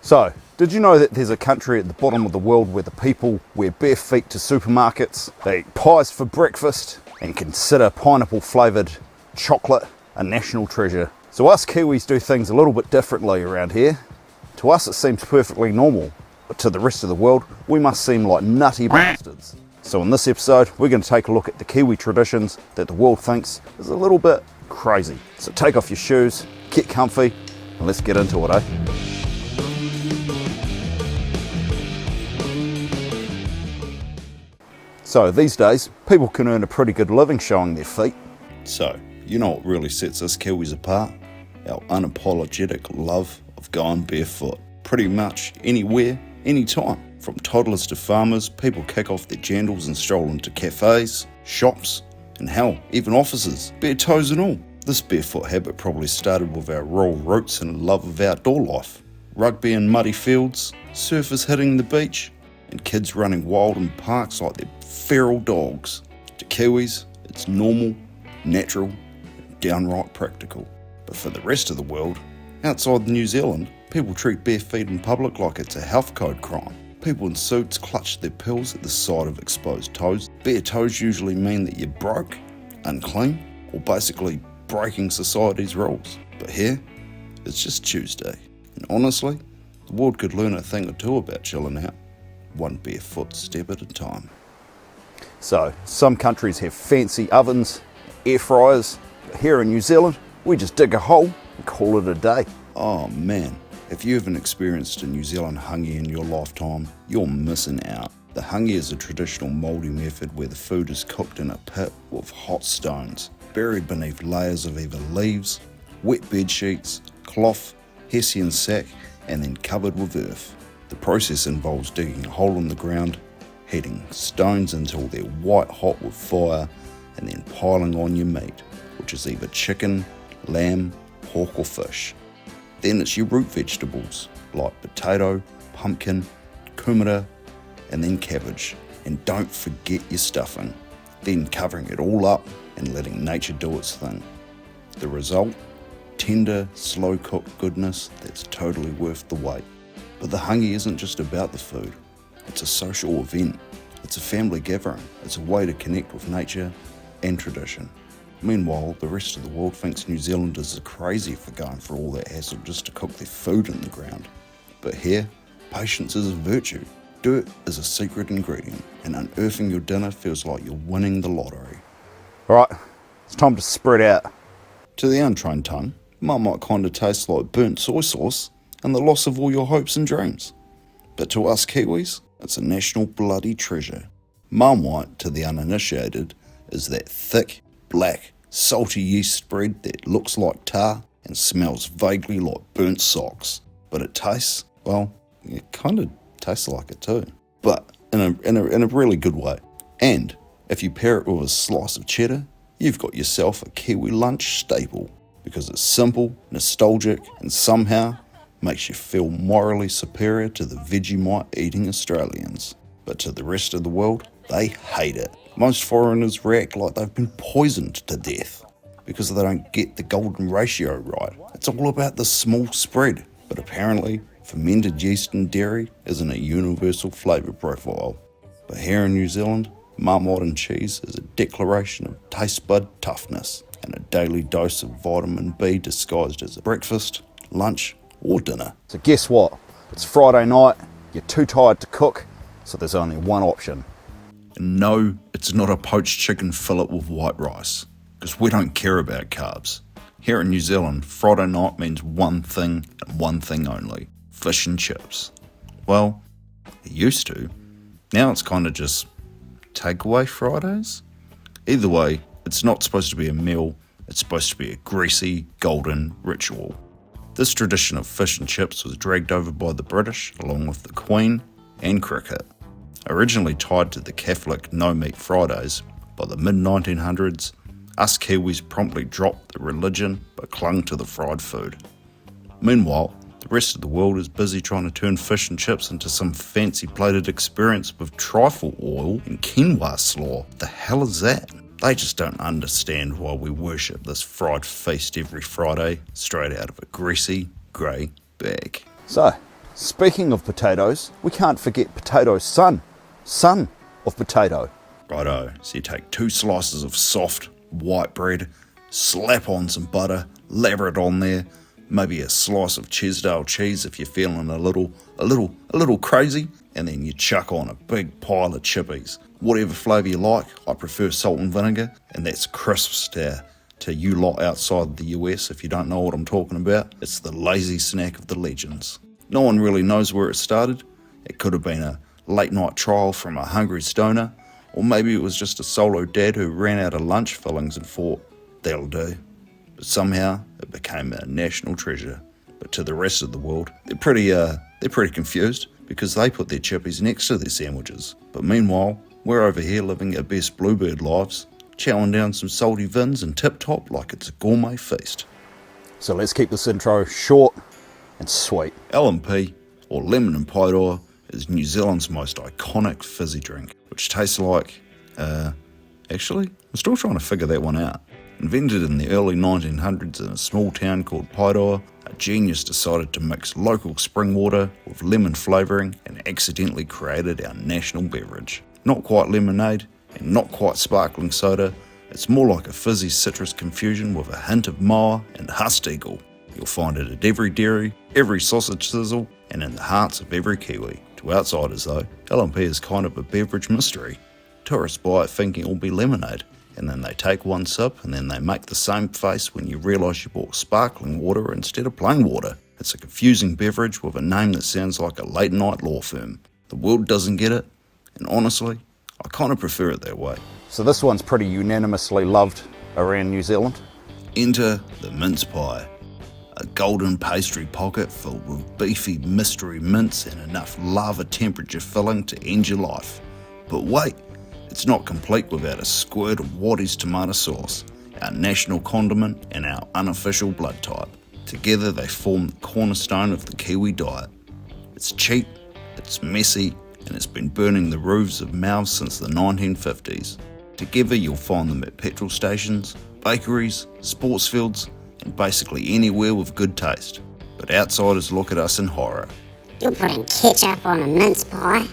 So, did you know that there's a country at the bottom of the world where the people wear bare feet to supermarkets, they eat pies for breakfast, and consider pineapple flavoured chocolate a national treasure? So us Kiwis do things a little bit differently around here. To us it seems perfectly normal, but to the rest of the world we must seem like nutty bastards. So in this episode we're going to take a look at the Kiwi traditions that the world thinks is a little bit crazy. So take off your shoes, get comfy, and let's get into it, eh? So these days, people can earn a pretty good living showing their feet. So, you know what really sets us Kiwis apart? Our unapologetic love of going barefoot. Pretty much anywhere, anytime. From toddlers to farmers, people kick off their jandals and stroll into cafes, shops, and hell, even offices, bare toes and all. This barefoot habit probably started with our rural roots and a love of outdoor life. Rugby in muddy fields, surfers hitting the beach, and kids running wild in parks like they're feral dogs. To Kiwis, it's normal, natural, and downright practical. But for the rest of the world, outside New Zealand, people treat bare feet in public like it's a health code crime. People in suits clutch their pills at the sight of exposed toes. Bare toes usually mean that you're broke, unclean, or basically breaking society's rules. But here, it's just Tuesday. And honestly, the world could learn a thing or two about chilling out, one barefoot step at a time. So, some countries have fancy ovens, air fryers, but here in New Zealand, we just dig a hole and call it a day. Oh man, if you haven't experienced a New Zealand Hangi in your lifetime, you're missing out. The Hangi is a traditional mouldy method where the food is cooked in a pit with hot stones, buried beneath layers of either leaves, wet bed sheets, cloth, hessian sack, and then covered with earth. The process involves digging a hole in the ground, heating stones until they're white hot with fire, and then piling on your meat, which is either chicken, lamb, pork or fish. Then it's your root vegetables, like potato, pumpkin, kumara, and then cabbage. And don't forget your stuffing, then covering it all up and letting nature do its thing. The result? Tender, slow-cooked goodness that's totally worth the wait. But the Hangi isn't just about the food. It's a social event. It's a family gathering. It's a way to connect with nature and tradition. Meanwhile, the rest of the world thinks New Zealanders are crazy for going through all that hassle just to cook their food in the ground. But here, patience is a virtue. Dirt is a secret ingredient, and unearthing your dinner feels like you're winning the lottery. Alright, it's time to spread out. To the untrained tongue, Mumm might kinda taste like burnt soy sauce and the loss of all your hopes and dreams. But to us Kiwis, it's a national bloody treasure. Mumm white, to the uninitiated, is that thick, black, salty yeast spread that looks like tar and smells vaguely like burnt socks. But it tastes, well, it kinda tastes like it too. But in a really good way. And if you pair it with a slice of cheddar, you've got yourself a Kiwi lunch staple. Because it's simple, nostalgic, and somehow makes you feel morally superior to the Vegemite eating Australians. But to the rest of the world, they hate it. Most foreigners react like they've been poisoned to death because they don't get the golden ratio right. It's all about the small spread, but apparently fermented yeast and dairy isn't a universal flavour profile. But here in New Zealand, marmite and cheese is a declaration of taste bud toughness and a daily dose of vitamin B disguised as a breakfast, lunch, or dinner. So guess what? It's Friday night, you're too tired to cook, so there's only one option. And no, it's not a poached chicken fillet with white rice, because we don't care about carbs. Here in New Zealand, Friday night means one thing and one thing only: fish and chips. Well, it used to. Now it's kind of just takeaway Fridays. Either way, it's not supposed to be a meal, it's supposed to be a greasy, golden ritual. This tradition of fish and chips was dragged over by the British along with the Queen and cricket. Originally tied to the Catholic no-meat Fridays, by the mid-1900s, us Kiwis promptly dropped the religion but clung to the fried food. Meanwhile, the rest of the world is busy trying to turn fish and chips into some fancy plated experience with trifle oil and quinoa slaw. The hell is that? They just don't understand why we worship this fried feast every Friday, straight out of a greasy, grey bag. So, Speaking of potatoes, we can't forget potato's son of potato. Righto, so you take 2 slices of soft white bread, slap on some butter, lather it on there, maybe a slice of Cheddar cheese if you're feeling a little crazy, and then you chuck on a big pile of chippies. Whatever flavour you like, I prefer salt and vinegar, and that's crisps to you lot outside the US if you don't know what I'm talking about. It's the lazy snack of the legends. No one really knows where it started. It could have been a late night trial from a hungry stoner, or maybe it was just a solo dad who ran out of lunch fillings and thought, that'll do. But somehow it became a national treasure. But to the rest of the world, they're pretty confused because they put their chippies next to their sandwiches. But meanwhile, we're over here living our best bluebird lives, chowing down some salty vins and tip-top like it's a gourmet feast. So let's keep this intro short and sweet. LMP, or lemon and paeroa, is New Zealand's most iconic fizzy drink, which tastes like, actually, I'm still trying to figure that one out. Invented in the early 1900s in a small town called Paeroa, a genius decided to mix local spring water with lemon flavouring and accidentally created our national beverage. Not quite lemonade and not quite sparkling soda, it's more like a fizzy citrus confusion with a hint of moa and hust eagle. You'll find it at every dairy, every sausage sizzle, and in the hearts of every Kiwi. To outsiders though, LMP is kind of a beverage mystery. Tourists buy it thinking it'll be lemonade, and then they take one sip and then they make the same face when you realise you bought sparkling water instead of plain water. It's a confusing beverage with a name that sounds like a late night law firm. The world doesn't get it, and honestly, I kind of prefer it that way. So this one's pretty unanimously loved around New Zealand. Enter the mince pie. A golden pastry pocket filled with beefy mystery mince and enough lava temperature filling to end your life. But wait, it's not complete without a squirt of Waddy's tomato sauce, our national condiment and our unofficial blood type. Together they form the cornerstone of the Kiwi diet. It's cheap, it's messy, and it's been burning the roofs of mouths since the 1950s. Together you'll find them at petrol stations, bakeries, sports fields, and basically anywhere with good taste. But outsiders look at us in horror. You're putting ketchup on a mince pie?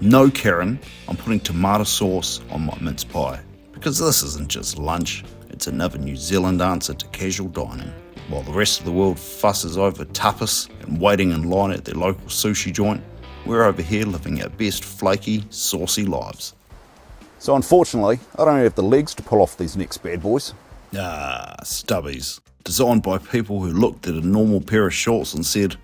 No, Karen, I'm putting tomato sauce on my mince pie. Because this isn't just lunch, it's another New Zealand answer to casual dining. While the rest of the world fusses over tapas and waiting in line at their local sushi joint, we're over here living our best flaky, saucy lives. So unfortunately, I don't have the legs to pull off these next bad boys. Stubbies. Designed by people who looked at a normal pair of shorts and said,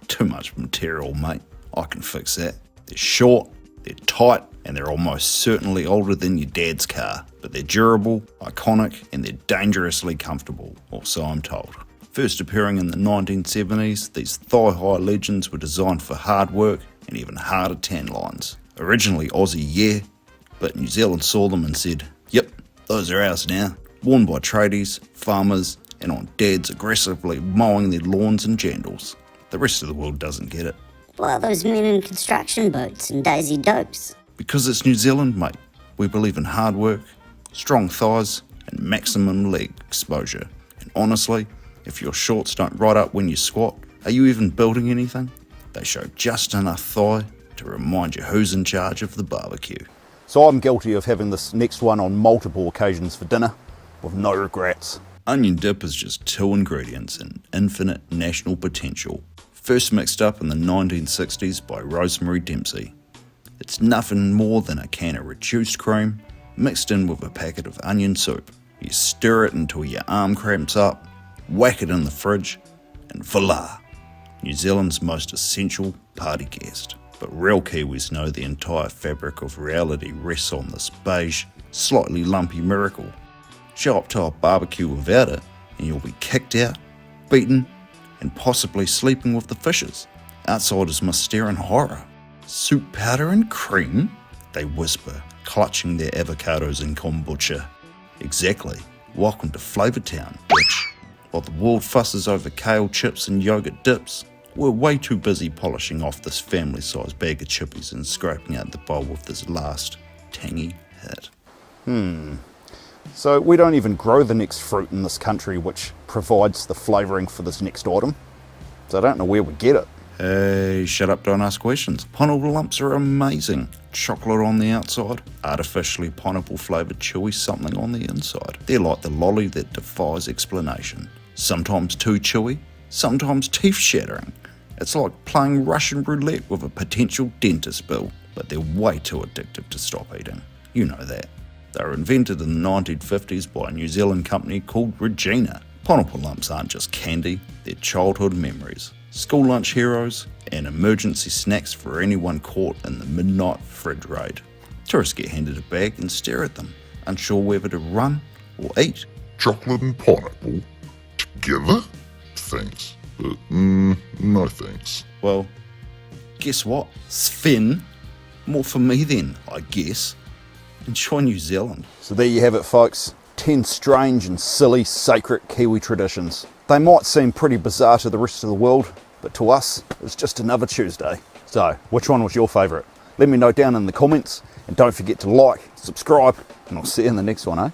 too much material, mate. I can fix that. They're short, they're tight, and they're almost certainly older than your dad's car. But they're durable, iconic, and they're dangerously comfortable, or so I'm told. First appearing in the 1970s, these thigh-high legends were designed for hard work and even harder tan lines. Originally Aussie, yeah, but New Zealand saw them and said, yep, those are ours now. Worn by tradies, farmers, and on dads aggressively mowing their lawns and jandals. The rest of the world doesn't get it. What are those men in construction boots and daisy dukes? Because it's New Zealand, mate. We believe in hard work, strong thighs, and maximum leg exposure. And honestly, if your shorts don't ride up when you squat, are you even building anything? They show just enough thigh to remind you who's in charge of the barbecue. So I'm guilty of having this next one on multiple occasions for dinner, with no regrets. Onion dip is just 2 ingredients and infinite national potential. First mixed up in the 1960s by Rosemary Dempsey. It's nothing more than a can of reduced cream mixed in with a packet of onion soup. You stir it until your arm cramps up, whack it in the fridge, and voila! New Zealand's most essential party guest. But real Kiwis know the entire fabric of reality rests on this beige, slightly lumpy miracle. Show up to a barbecue without it, and you'll be kicked out, beaten, and possibly sleeping with the fishes. Outsiders must stare in horror. Soup powder and cream? They whisper, clutching their avocados and kombucha. Exactly. Welcome to Flavour Town, bitch. While the world fusses over kale chips and yogurt dips, we're way too busy polishing off this family-sized bag of chippies and scraping out the bowl with this last tangy hit. So we don't even grow the next fruit in this country which provides the flavouring for this next item. So I don't know where we get it. Hey, shut up, don't ask questions. Pineapple lumps are amazing. Chocolate on the outside, artificially pineapple flavoured chewy something on the inside. They're like the lolly that defies explanation. Sometimes too chewy, sometimes teeth shattering. It's like playing Russian roulette with a potential dentist bill, but they're way too addictive to stop eating. You know that. They were invented in the 1950s by a New Zealand company called Regina. Pineapple lumps aren't just candy, they're childhood memories, school lunch heroes, and emergency snacks for anyone caught in the midnight fridge raid. Tourists get handed a bag and stare at them, unsure whether to run or eat. Chocolate and pineapple? Together? Thanks, but no thanks. Well, guess what? Sven? More for me then, I guess. Enjoy New Zealand. So there you have it, folks. 10 strange and silly sacred Kiwi traditions. They might seem pretty bizarre to the rest of the world, but to us, it's just another Tuesday. So, which one was your favourite? Let me know down in the comments, and don't forget to like, subscribe, and I'll see you in the next one, eh?